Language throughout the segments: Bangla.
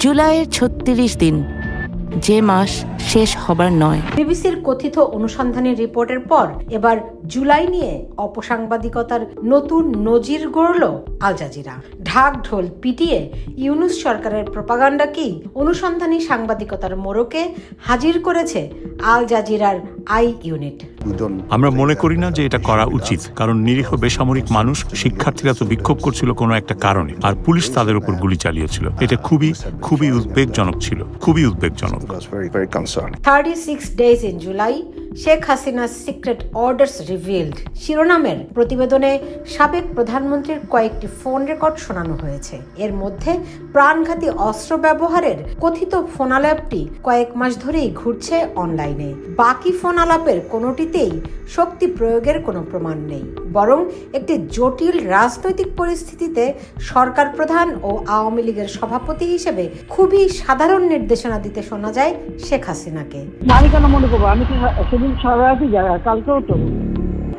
জুলাইয়ের ৩৬ দিন, যে মাস শেষ হবার নয়। বিবিসির কথিত অনুসন্ধানী রিপোর্টের পর এবার জুলাই নিয়ে অপসাংবাদিকতার নতুন নজির গড়ল আল জাজিরা। ঢাক ঢোল পিটিয়ে ইউনূস সরকারের প্রপাগান্ডাকেই অনুসন্ধানী সাংবাদিকতার মোড়কে হাজির করেছে আল জাজিরার আই ইউনিট। আমরা মনে করি না যে এটা করা উচিত, কারণ নিরীহ বেসামরিক মানুষ, শিক্ষার্থীরা তো বিক্ষোভ করছিল কোনো একটা কারণে, আর পুলিশ তাদের উপর গুলি চালিয়েছিল। এটা খুবই উদ্বেগজনক ছিল, খুবই উদ্বেগজনক। 36 days in July, Sheikh হাসিনা's secret orders revealed শিরোনামের প্রতিবেদনে সাবেক প্রধানমন্ত্রীর কয়েকটি ফোন রেকর্ড শোনানো হয়েছে। এর মধ্যে প্রাণঘাতী অস্ত্র ব্যবহারের কথিত ফোন আলাপটি কয়েক মাস ধরেই ঘুরছে অনলাইনে। বাকি ফোন আলাপের কোনোটিতেই শক্তি প্রয়োগের কোনো প্রমাণ নেই, বরং একটি জটিল রাজনৈতিক পরিস্থিতিতে সরকার প্রধান ও আওয়ামী লীগের সভাপতি হিসেবে খুবই সাধারণ নির্দেশনা দিতে শোনা যায় শেখ হাসিনাকে। আমি কেন মনে করবো, আমি তো সেদিন সারা রাতই যাই, কালকেও তো।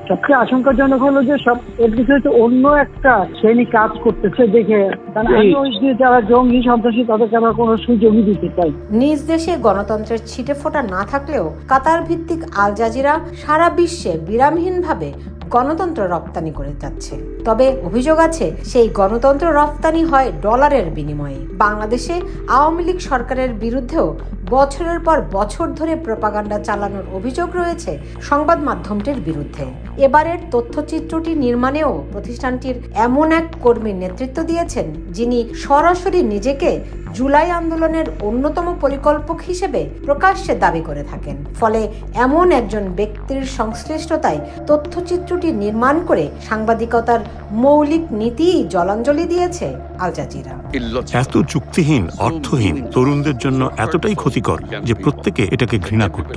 সবচেয়ে আশঙ্কাজনক হলো যে সব এর বিষয়ে অন্য একটা শ্রেণী কাজ করতেছে দেখে, কারণ আমি ওই যে যারা জঙ্গি সন্ত্রাসী তাদেরকে আমরা কোনো সুযোগই দিতে চাই। নিজ দেশে গণতন্ত্রের ছিটে ফোঁটা না থাকলেও কাতার ভিত্তিক আল জাজিরা সারা বিশ্বে বিরামহীনভাবে গণতন্ত্র রপ্তানি করে যাচ্ছে। তবে অভিযোগ আছে সেই গণতন্ত্র রপ্তানি হয় ডলারের বিনিময়ে। বাংলাদেশে আওয়ামী লীগ সরকারের বিরুদ্ধেও বছরের পর বছর ধরে প্রপাগান্ডা চালানোর অভিযোগ রয়েছে সংবাদ মাধ্যমটির বিরুদ্ধে। এবারের তথ্যচিত্রটি নির্মাণেও প্রতিষ্ঠানটির এমন এক কর্মীর নেতৃত্ব দিয়েছেন যিনি সরাসরি নিজেকে জুলাই আন্দোলনের অন্যতম পরিকল্পক হিসেবে প্রকাশ্যে দাবি করে থাকেন। ফলে এমন একজন ব্যক্তির সংশ্লিষ্টতায় তথ্যচিত্রটি নির্মাণ করে সাংবাদিকতার মৌলিক নীতি জলাঞ্জলি দিয়েছে আল জাজিরা। এত যুক্তিহীন, অর্থহীন, তরুণদের জন্য এতটাই ক্ষতিকর যে প্রত্যেকে এটাকে ঘৃণা করত।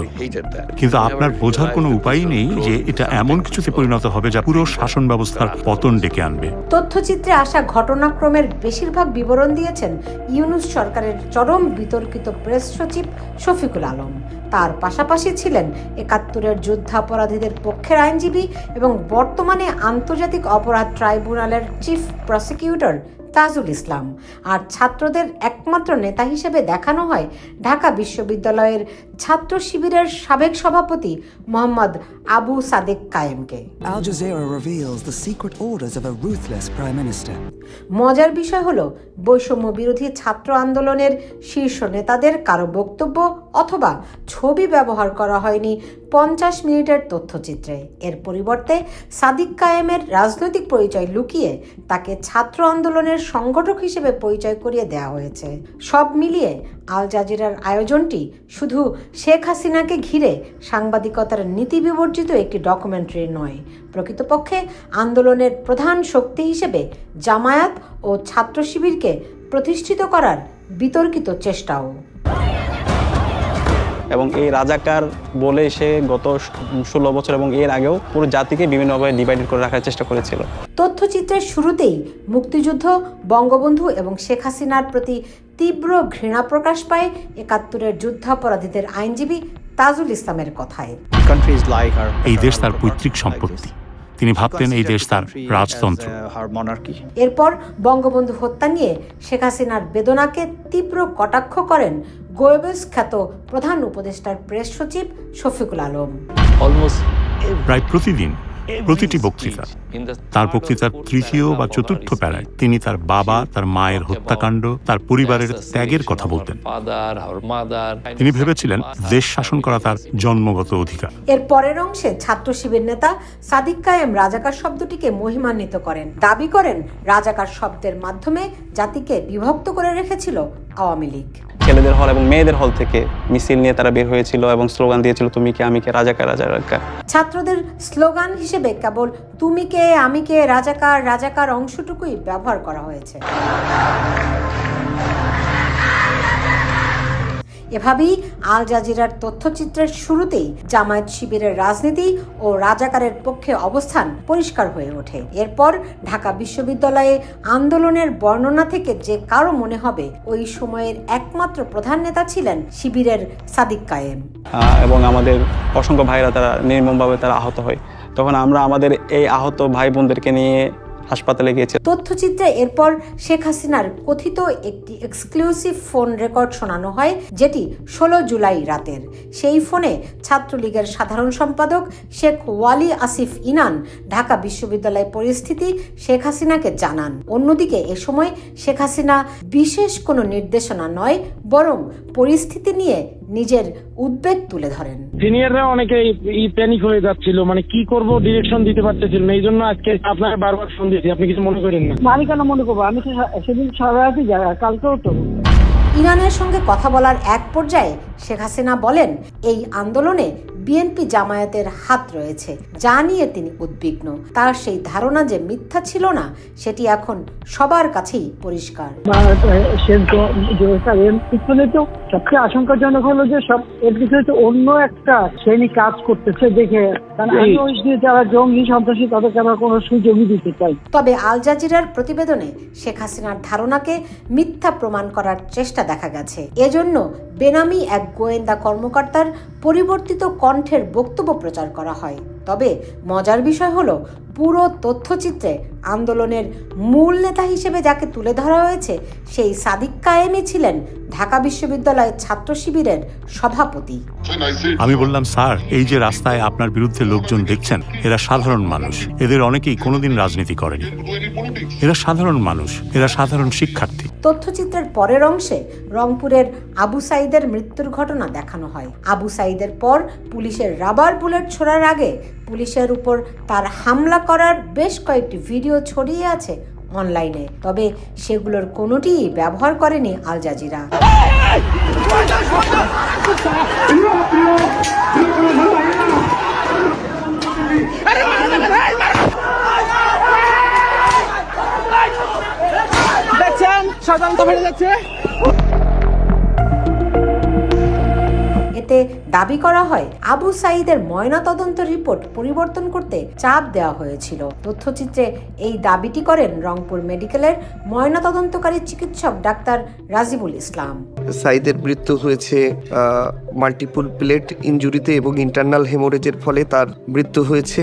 কিন্তু আপনার বোঝার কোনো উপায় নেই যে এটা এমন কিছুতে পরিণত হবে যা পুরো শাসন ব্যবস্থার পতন ডেকে আনবে। তথ্যচিত্রে আসা ঘটনাক্রমের বেশিরভাগ বিবরণ দিয়েছেন ইউনূস সরকারের চরম বিতর্কিত প্রেস সচিব শফিকুল আলম। তার পাশাপাশি ছিলেন ৭১-এর যুদ্ধাপরাধীদের পক্ষের আইনজীবী এবং বর্তমানে আন্তর্জাতিক অপরাধ ট্রাইব্যুনালের চিফ প্রসিকিউটর তাজুল ইসলাম। আর ছাত্রদের একমাত্র নেতা হিসেবে দেখানো হয় ঢাকা বিশ্ববিদ্যালয়ের ছাত্র শিবিরের সাবেক সভাপতি Mohammad Abu Sadek কায়েমকে। Al Jazeera reveals the secret orders of a ruthless prime minister. মজার বিষয় হলো বৈষম্য বিরোধী ছাত্র আন্দোলনের শীর্ষ নেতাদের কারো বক্তব্য অথবা ছবি ব্যবহার করা হয়নি ৫০ মিনিটের তথ্যচিত্রে। এর পরিবর্তে সাদিক কায়েমের রাজনৈতিক পরিচয় লুকিয়ে তাকে ছাত্র আন্দোলনের সংগঠক হিসেবে পরিচয় করিয়ে দেওয়া হয়েছে। সব মিলিয়ে আল জাজিরার আয়োজনটি শুধু শেখ হাসিনাকে ঘিরে সাংবাদিকতার নীতি বিবর্জিত একটি ডকুমেন্টারি নয়, প্রকৃতপক্ষে আন্দোলনের প্রধান শক্তি হিসেবে জামায়াত ও ছাত্র শিবিরকে প্রতিষ্ঠিত করার বিতর্কিত চেষ্টাও। এবং এই রাজাকার বলে সে গত ১৬ বছর এবং এর আগেও পুরো জাতিকে বিভিন্নভাবে ডিভাইডেড করে রাখার চেষ্টা করেছিল। তথ্যচিত্রের শুরুতেই মুক্তিযুদ্ধ, বঙ্গবন্ধু এবং শেখ হাসিনার প্রতি তীব্র ঘৃণা প্রকাশ পায় ৭১-এর যুদ্ধাপরাধীদের আইনজীবী তাজুল ইসলামের কথায়। এই দেশ তার পৈতৃক সম্পত্তি, তিনি ভাবতেন এই দেশ তার রাজতন্ত্র। এরপর বঙ্গবন্ধু হত্যা নিয়ে শেখ হাসিনার বেদনাকে তীব্র কটাক্ষ করেন গোয়েবলস খ্যাত প্রধান উপদেষ্টার প্রেস সচিব শফিকুল আলম। প্রায় প্রতিটি বক্তৃতা, তার বক্তৃতার তৃতীয় বা চতুর্থ প্যারায় তিনি তার বাবা, তার মায়ের হত্যাকাণ্ড, তার পরিবারের ত্যাগের কথা বলতেন। তিনি ভেবেছিলেন দেশ শাসন করা তার জন্মগত অধিকার। এর পরের অংশে ছাত্র শিবির নেতা সাদিক কায়েম রাজাকার শব্দটিকে মহিমান্বিত করেন, দাবি করেন রাজাকার শব্দের মাধ্যমে জাতিকে বিভক্ত করে রেখেছিল আওয়ামী লীগ। ছেলেদের হল এবং মেয়েদের হল থেকে মিছিল নিয়ে তারা বের হয়েছিল এবং স্লোগান দিয়েছিল তুমি কে আমি কে, রাজাকার রাজাকার। ছাত্রদের স্লোগান হিসেবে কেবল তুমি কে আমি কে, রাজাকার রাজাকার অংশটুকুই ব্যবহার করা হয়েছে। এভাবেই আল জাজিরার তথ্যচিত্রের শুরুতেই জামায়াত শিবিরের রাজনীতি ও রাজাকারের পক্ষে অবস্থান পরিষ্কার হয়ে ওঠে। এরপর ঢাকা বিশ্ববিদ্যালয়ে আন্দোলনের বর্ণনা থেকে যে কারো মনে হবে ওই সময়ের একমাত্র প্রধান নেতা ছিলেন শিবিরের সাদিক কায়েম। এবং আমাদের অসংখ্য ভাইরা তারা নির্মমভাবে তারা আহত হয়। তখন আমরা আমাদের এই আহত ভাই বোনদেরকে নিয়ে হাসপাতালে গিয়েছে। তথ্যচিত্রে এরপর শেখ হাসিনার কথিত একটি এক্সক্লুসিভ ফোন রেকর্ড শোনানো হয়, যেটি 16 জুলাই রাতের। সেই ফোনে ছাত্রলীগের সাধারণ সম্পাদক শেখ ওয়ালি আসিফ ইনান ঢাকা বিশ্ববিদ্যালয়ের পরিস্থিতি শেখ হাসিনাকে জানান। অন্যদিকে এ সময় শেখ হাসিনা বিশেষ কোনো নির্দেশনা নয়, বরং পরিস্থিতি নিয়ে নিজের উদ্বেগ তুলে ধরেন। সিনিয়ররা অনেকে প্যানিক হয়ে যাচ্ছিল, মানে কি করব ডিরেকশন দিতে পারতেছিল না। এই জন্য আজকে আপনাকে বারবার ফোন দিয়েছি, আপনি কিছু মনে করেন না। আমি কেন মনে করবো, আমি তো সেদিন সারা রাতই জায়গা, কালকেও তো। ইরানের সঙ্গে কথা বলার এক পর্যায়ে শেখ হাসিনা বলেন, এই আন্দোলনে বিএনপি জামায়াতের হাত রয়েছে, যা নিয়ে তিনি উদ্বিগ্ন। তার সেই ধারণা যে মিথ্যা ছিল না, সেটি এখন সবার কাছেই পরিষ্কার। সবচেয়ে আশঙ্কাজনক হলো যে সব এর পিছনে তো অন্য একটা শ্রেণী কাজ করতেছে দেখে, কারণ আমি ওই যে যারা জঙ্গি সন্ত্রাসী তাদেরকে আমরা কোনো সুযোগই দিতে চাই। তবে আল জাজিরার প্রতিবেদনে শেখ হাসিনার ধারণাকে মিথ্যা প্রমাণ করার চেষ্টা দেখা গেছে। এজন্য বেনামি এক গোয়েন্দা কর্মকর্তার পরিবর্তিত কণ্ঠের বক্তব্য প্রচার করা হয়। তবে মজার বিষয় হলো, পুরো তথ্যচিত্রে আন্দোলনের মূল নেতা হিসেবে যাকে তুলে ধরা হয়েছে, সেই সাদিক কায়েমই ছিলেন ঢাকা বিশ্ববিদ্যালয়ের ছাত্র শিবিরের সভাপতি। আমি বললাম, স্যার, এই যে রাস্তায় আপনার বিরুদ্ধে লোকজন দেখছেন, এরা সাধারণ মানুষ, এদের অনেকেই কোনোদিন রাজনীতি করেনি। এরা সাধারণ মানুষ, এরা সাধারণ শিক্ষার্থী। তথ্যচিত্রের পরের অংশে রংপুরের আবু সাইদের মৃত্যুর ঘটনা দেখানো হয়। আবু সাইদের পর পুলিশের রাবার বুলেট ছোড়ার আগে পুলিশের উপর তার হামলা করার বেশ কয়েকটি ভিডিও ছড়িয়ে আছে অনলাইনে। তবে সেগুলোর কোনোটিই ব্যবহার করেনি আল জাজিরা। এতে দাবি করা হয়, আবু সাইদের ময়নাতদন্ত রিপোর্ট পরিবর্তন করতে চাপ দেওয়া হয়েছিল। তথ্যচিত্রে এই দাবিটি করেন রংপুর মেডিকেলের ময়নাতদন্তকারী চিকিৎসক ডাক্তার রাজিবুল ইসলাম। সাইদের মৃত্যু হয়েছে মাল্টিপল প্লেট ইনজুরিতে এবং ইন্টারনাল হেমোরেজের ফলে তার মৃত্যু হয়েছে,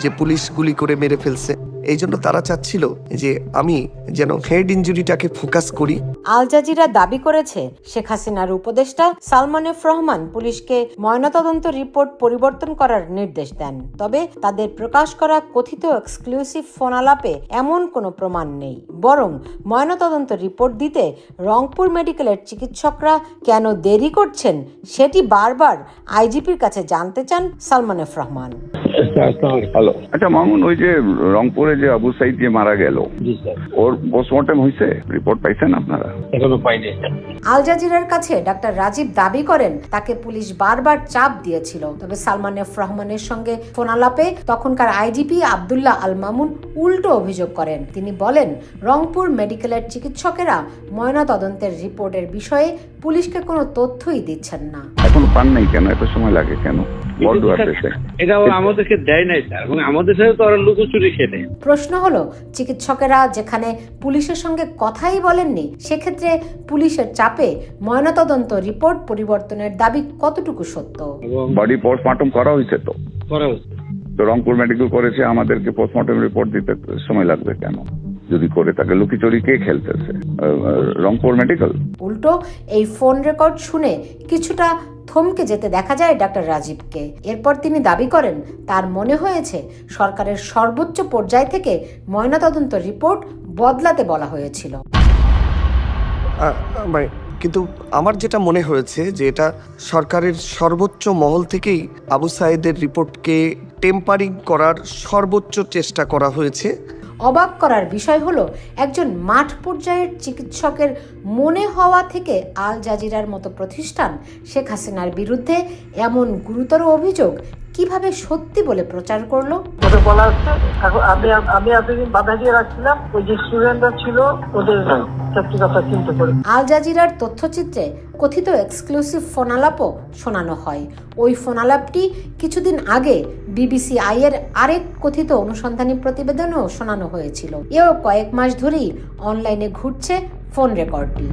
যে পুলিশ গুলি করে মেরে ফেলছে। এই জন্য তারা চাচ্ছিল যে আমি যেন হেড ইনজুরিটাকে ফোকাস করি। আল জাজিরা দাবি করেছে, শেখ হাসিনার উপদেষ্টা সালমান এফ রহমান পুলিশকে ময়নাতদন্ত রিপোর্ট পরিবর্তন করার নির্দেশ দেন। তবে তাদের প্রকাশ করা কথিত এক্সক্লুসিভ ফোন আলাপে এমন কোনো প্রমাণ নেই। বরং ময়নাতদন্ত রিপোর্ট দিতে রংপুর মেডিকেলের চিকিৎসকরা কেন দেরি করছেন, সেটি বারবার আইজিপির কাছে জানতে চান সালমান এফ রহমান। হ্যালো, আচ্ছা মামুন, ওই যে রংপুরে যে আবু সাইদ যে মারা গেল, ওর পোস্টমর্টম হয়েছে, রিপোর্ট পাইছেন আপনারা? এখনো পাইনি। আল জাজিরার কাছে ডাক্তার রাজীব দাবি করেন, তাকে পুলিশ বারবার চাপ দিয়েছিল। তবে সালমান এফ রহমানের সঙ্গে ফোন আলাপে তখনকার আইজিপি আব্দুল্লাহ আল মামুন উল্টো অভিযোগ করেন। তিনি বলেন, রংপুর মেডিকেলের চিকিৎসকেরা ময়নাতদন্তের রিপোর্টের বিষয়ে পুলিশকে কোনো তথ্যই দিচ্ছেন না। এখন পান নাই কেন? এত সময় লাগে কেন? এটা আমাদেরকে দেয় নাই স্যার, এবং আমাদের সাথে তো ওরা লুকোচুরি খেলে। প্রশ্ন হলো, চিকিৎসকেরা যেখানে পুলিশের সঙ্গে কথাই বলেননি, সেক্ষেত্রে পুলিশের চাপে ময়নাতদন্ত রিপোর্ট পরিবর্তনের দাবি কতটুকু সত্য? বডি পোস্টমর্টম করা হয়েছে তো রংপুর মেডিকেল করেছে, আমাদেরকে পোস্টমর্টম রিপোর্ট দিতে সময় লাগবে কেন? যদি করে তাকে লুকিচুরি কে খেলতেছে? রংপুর মেডিকেল। উল্টো এই ফোন রেকর্ড শুনে কিছুটা থমকে যেতে দেখা যায় ডাক্তার রাজীবকে। এরপর তিনি দাবি করেন, তার মনে হয়েছে সরকারের সর্বোচ্চ পর্যায় থেকে ময়নাতদন্ত রিপোর্ট বদলাতে বলা হয়েছিল। কিন্তু আমার যেটা মনে হয়েছে যে এটা সরকারের সর্বোচ্চ মহল থেকেই আবু সাইদের রিপোর্টকে টেম্পারিং করার সর্বোচ্চ চেষ্টা করা হয়েছে। অবাক করার বিষয় হলো, একজন মাঠ পর্যায়ের চিকিৎসকের মনে হওয়া থেকে আল জাজিরার মতো প্রতিষ্ঠান শেখ হাসিনার বিরুদ্ধে এমন গুরুতর অভিযোগ কিভাবে সত্যি বলে প্রচার করলো? আমি এতদিন বাধা দিয়ে রাখছিলাম, ওই যে স্টুডেন্টরা ছিল ওদের আল জাজিরার তথ্যচিত্রে কথিত এক্সক্লুসিভ ফোন আলাপও শোনানো হয়। ওই ফোন আলাপটি কিছুদিন আগে বিবিসি এর আরেক কথিত অনুসন্ধানী প্রতিবেদনেও শোনানো হয়েছিল। এও কয়েক মাস ধরেই অনলাইনে ঘুরছে ফোন রেকর্ডটি।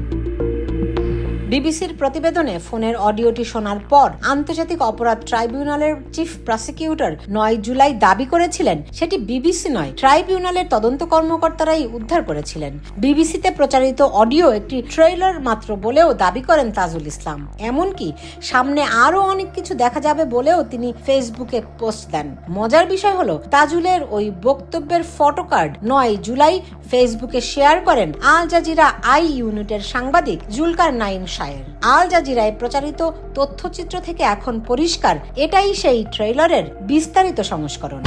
বিবিসির প্রতিবেদনে ফোনের অডিওটি শোনার পর আন্তর্জাতিক অপরাধ ট্রাইব্যুনালের চিফ প্রসিকিউটর 9 জুলাই দাবি করেছিলেন সেটি বিবিসি নয়, ট্রাইব্যুনালের তদন্ত কর্মকর্তারাই উদ্ধার করেছিলেন। বিবিসিতে প্রচারিত অডিও একটি ট্রেইলার মাত্র বলেও দাবি করেন তাজুল ইসলাম। এমনকি সামনে আরো অনেক কিছু দেখা যাবে বলেও তিনি ফেসবুকে পোস্ট দেন। মজার বিষয় হলো তাজুলের ওই বক্তব্যের ফটোকার্ড 9 জুলাই ফেসবুকে শেয়ার করেন আল জাজিরা আই ইউনিটের সাংবাদিক জুলকার নাইন শায়ের। আল জাজিরায় প্রচারিত তথ্যচিত্র থেকে এখন পরিষ্কার এটাই সেই ট্রেইলারের বিস্তারিত সংস্করণ।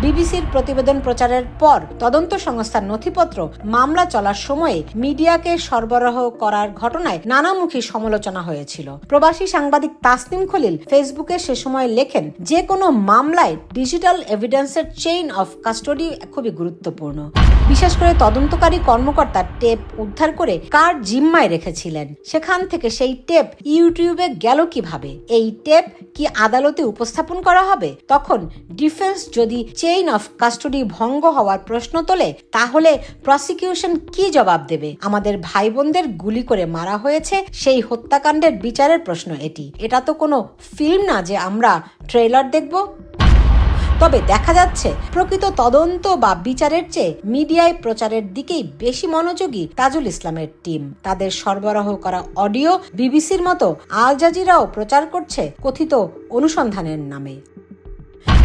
বিবিসির প্রতিবেদন প্রচারের পর তদন্ত সংস্থার নথিপত্র মামলা চলার সময়ে মিডিয়াকে সরবরাহ করার ঘটনায় নানামুখী সমালোচনা হয়েছিল। প্রবাসী সাংবাদিক তাসনিম খলিল ফেসবুকে সে সময় লেখেন, যে কোনো মামলায় ডিজিটাল এভিডেন্সের চেইন অফ কাস্টডি খুবই গুরুত্বপূর্ণ। বিশেষ করে তদন্তকারী কর্মকর্তা টেপ উদ্ধার করে কার জিম্মায় রেখেছিলেন, সেখান থেকে সেই টেপ ইউটিউবে গেল কিভাবে, এই টেপ কি আদালতে উপস্থাপন করা হবে। তখন ডিফেন্স যদি চেইন অফ কাস্টডি ভঙ্গ হওয়ার প্রশ্ন তোলে তাহলে প্রসিকিউশন কি জবাব দেবে। আমাদের ভাই বোনদের গুলি করে মারা হয়েছে, সেই হত্যাকাণ্ডের বিচারের প্রশ্ন এটি। এটা তো কোনো ফিল্ম না যে আমরা ট্রেলার দেখব। তবে দেখা যাচ্ছে প্রকৃত তদন্ত বা বিচারের চেয়ে মিডিয়ায় প্রচারের দিকেই বেশি মনোযোগী তাজুল ইসলামের টিম। তাদের সরবরাহ করা অডিও বিবিসির মতো আল জাজিরাও প্রচার করছে কথিত অনুসন্ধানের নামে।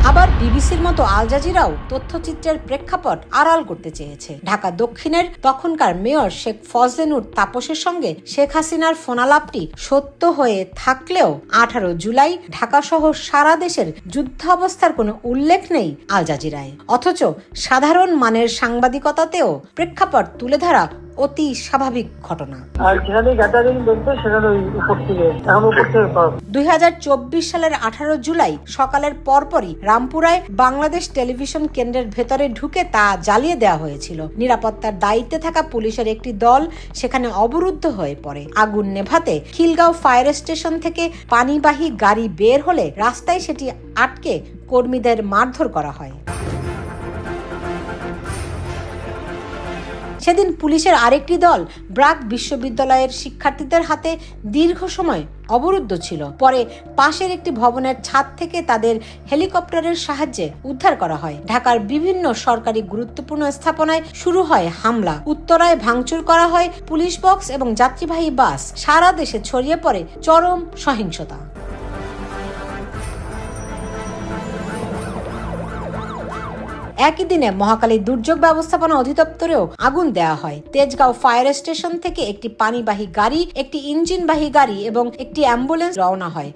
আবার বিবিসির মতো আল জাজিরাও তথ্যচিত্রের প্রেক্ষাপট আড়াল করতে চেয়েছে। ঢাকা দক্ষিণের তখনকার মেয়র শেখ ফজলে নূর তাপসের সঙ্গে শেখ হাসিনার ফোনালাপটি সত্য হয়ে থাকলেও 18 জুলাই ঢাকা সহ সারা দেশের যুদ্ধাবস্থার কোনো উল্লেখ নেই আল জাজিরায়। অথচ সাধারণ মানের সাংবাদিকতাতেও প্রেক্ষাপট তুলে ধরা অতি স্বাভাবিক ঘটনা। 2024 সালের 18 জুলাই সকালের পরপরই রামপুরায় বাংলাদেশ টেলিভিশন কেন্দ্রের ভেতরে ঢুকে তা জ্বালিয়ে দেওয়া হয়েছিল। নিরাপত্তার দায়িত্বে থাকা পুলিশের একটি দল সেখানে অবরুদ্ধ হয়ে পড়ে। আগুন নেভাতে খিলগাঁও ফায়ার স্টেশন থেকে পানিবাহী গাড়ি বের হলে রাস্তায় সেটি আটকে কর্মীদের মারধর করা হয়। সেদিন পুলিশের আরেকটি দল ব্রাক বিশ্ববিদ্যালয়ের শিক্ষার্থীদের হাতে দীর্ঘ সময় অবরুদ্ধ ছিল। পরে পাশের একটি ভবনের ছাদ থেকে তাদের হেলিকপ্টারের সাহায্যে উদ্ধার করা হয়। ঢাকার বিভিন্ন সরকারি গুরুত্বপূর্ণ স্থাপনায় শুরু হয় হামলা। উত্তরায় ভাঙচুর করা হয় পুলিশ বক্স এবং যাত্রীবাহী বাস। সারা দেশে ছড়িয়ে পড়ে চরম সহিংসতা। একই দিনে মহাখালী দুর্যোগ ব্যবস্থাপনা অধিদপ্তরেও আগুন দেওয়া হয়। তেজগাঁও ফায়ার স্টেশন থেকে একটি পানিবাহী গাড়ি, একটি ইঞ্জিনবাহী গাড়ি এবং একটি অ্যাম্বুলেন্স রওনা হয়।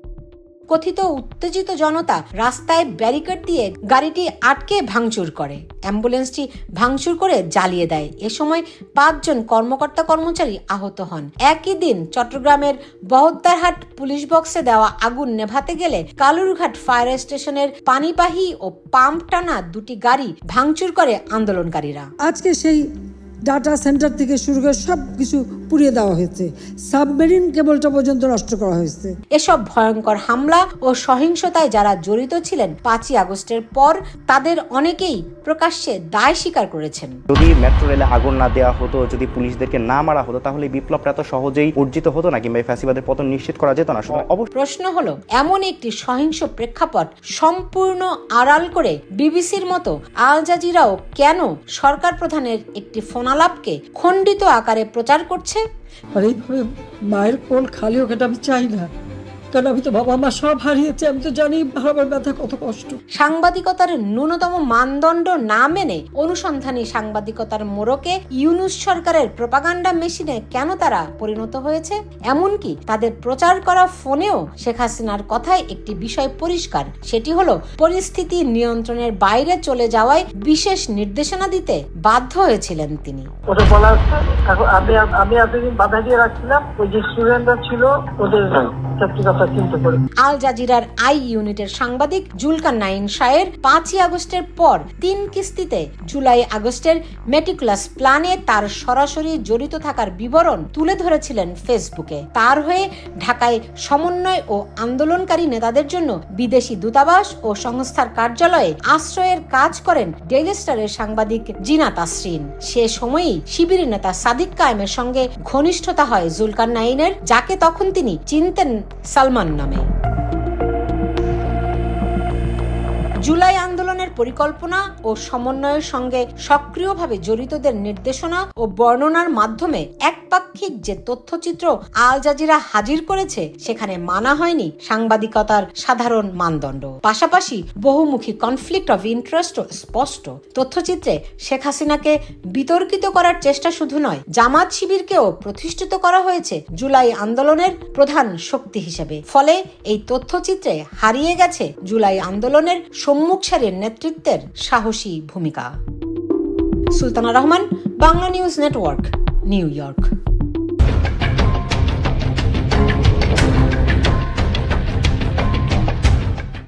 কথিত উত্তেজিত জনতা রাস্তায় ব্যারিকেড দিয়ে গাড়িটি আটকে ভাঙচুর করে, অ্যাম্বুলেন্সটি ভাঙচুর করে জ্বালিয়ে দেয়। এ সময় 5 জন কর্মকর্তা কর্মচারী আহত হন। একই দিন চট্টগ্রামের বহদ্দারহাট পুলিশ বক্সে দেওয়া আগুন নেভাতে গেলে কালুরঘাট ফায়ার স্টেশনের পানিবাহী ও পাম্প টানা 2টি গাড়ি ভাঙচুর করে আন্দোলনকারীরা। আজকে সেই ডাটা সেন্টার থেকে শুরু করে সবকিছু পুড়িয়ে দেওয়া হয়েছে, সাবমেরিন কেবলটা পর্যন্ত নষ্ট করা হয়েছে। এসব ভয়ঙ্কর হামলা ও সহিংসতায় যারা জড়িত ছিলেন 5ই আগস্টের পর তাদের অনেকেই প্রকাশ্যে দায় স্বীকার করেছেন। যদি মেট্রো রেলে আগুন না দেওয়া হতো, যদি পুলিশদেরকে না মারা হতো, তাহলে বিপ্লবটা এত সহজেই অর্জিত হতো না, কিংবা ফ্যাসিবাদের পতন নিশ্চিত করা যেত না। প্রশ্ন হলো, এমন একটি সহিংস প্রেক্ষাপট সম্পূর্ণ আড়াল করে বিবিসির মতো আল জাজিরাও কেন সরকার প্রধানের একটি ফোনালাপকে খণ্ডিত আকারে প্রচার করছে? আর এইভাবে মায়ের কোল খালি হোক এটা আমি চাই না, কারণ আমি তো বাবা মা সব হারিয়েছি, আমি তো জানি বাবার ব্যথা কত কষ্ট। সাংবাদিকতার ন্যূনতম মানদণ্ড না মেনে অনুসন্ধানী সাংবাদিকতার মোড়কে ইউনূস সরকারের প্রপাগান্ডা মেশিনে কেন তারা পরিণত হয়েছে? এমনকি তাদের প্রচার করা ফোনেও শেখ হাসিনার কথায় একটি বিষয় পরিষ্কার, সেটি হলো পরিস্থিতি নিয়ন্ত্রণের বাইরে চলে যাওয়ায় বিশেষ নির্দেশনা দিতে বাধ্য হয়েছিলেন তিনি। ওটা বলা হচ্ছে, আমি এতদিন বাধা দিয়ে রাখছিলাম, ওই যে স্টুডেন্টরা ছিল ওদের কথা চিন্তা করি। আল জাজিরার আই ইউনিটের সাংবাদিক জুলকারনাইন শাহের 5ই আগস্টের পর 3 কিস্তিতে জুলাই আগস্টের মেটিকুলাস প্ল্যানে তার সরাসরি জড়িত থাকার বিবরণ তুলে ধরেছিলেন ফেসবুকে। তার হয়ে ঢাকায় সমন্বয় ও আন্দোলনকারী নেতাদের জন্য বিদেশি দূতাবাস ও সংস্থার কার্যালয়ে আশ্রয়ের কাজ করেন ডেইলি স্টারের সাংবাদিক জিনা তাসরিন। সে সময়ই শিবির নেতা সাদিক কায়েমের সঙ্গে ঘনিষ্ঠতা হয় জুলকারনাইনের, যাকে তখন তিনি চিনতেন সালমান নামে। জুলাই আন্দোলনের পরিকল্পনা ও সমন্বয়ের সঙ্গে সক্রিয়ভাবে জড়িতদের নির্দেশনা ও বর্ণনার মাধ্যমে একপাক্ষিক যে তথ্যচিত্র আল জাজিরা হাজির করেছে সেখানে মানা হয়নি সাংবাদিকতার সাধারণ মানদণ্ড। পাশাপাশি বহুমুখী কনফ্লিক্ট অফ ইন্টারেস্ট স্পষ্ট। তথ্যচিত্রে শেখ হাসিনাকে বিতর্কিত করার চেষ্টা শুধু নয়, জামাত শিবিরকেও প্রতিষ্ঠিত করা হয়েছে জুলাই আন্দোলনের প্রধান শক্তি হিসেবে। ফলে এই তথ্যচিত্রে হারিয়ে গেছে জুলাই আন্দোলনের সম্মুখ সারির নেতৃত্বের সাহসী ভূমিকা। Sultana Rahman, Bangla news network, new York.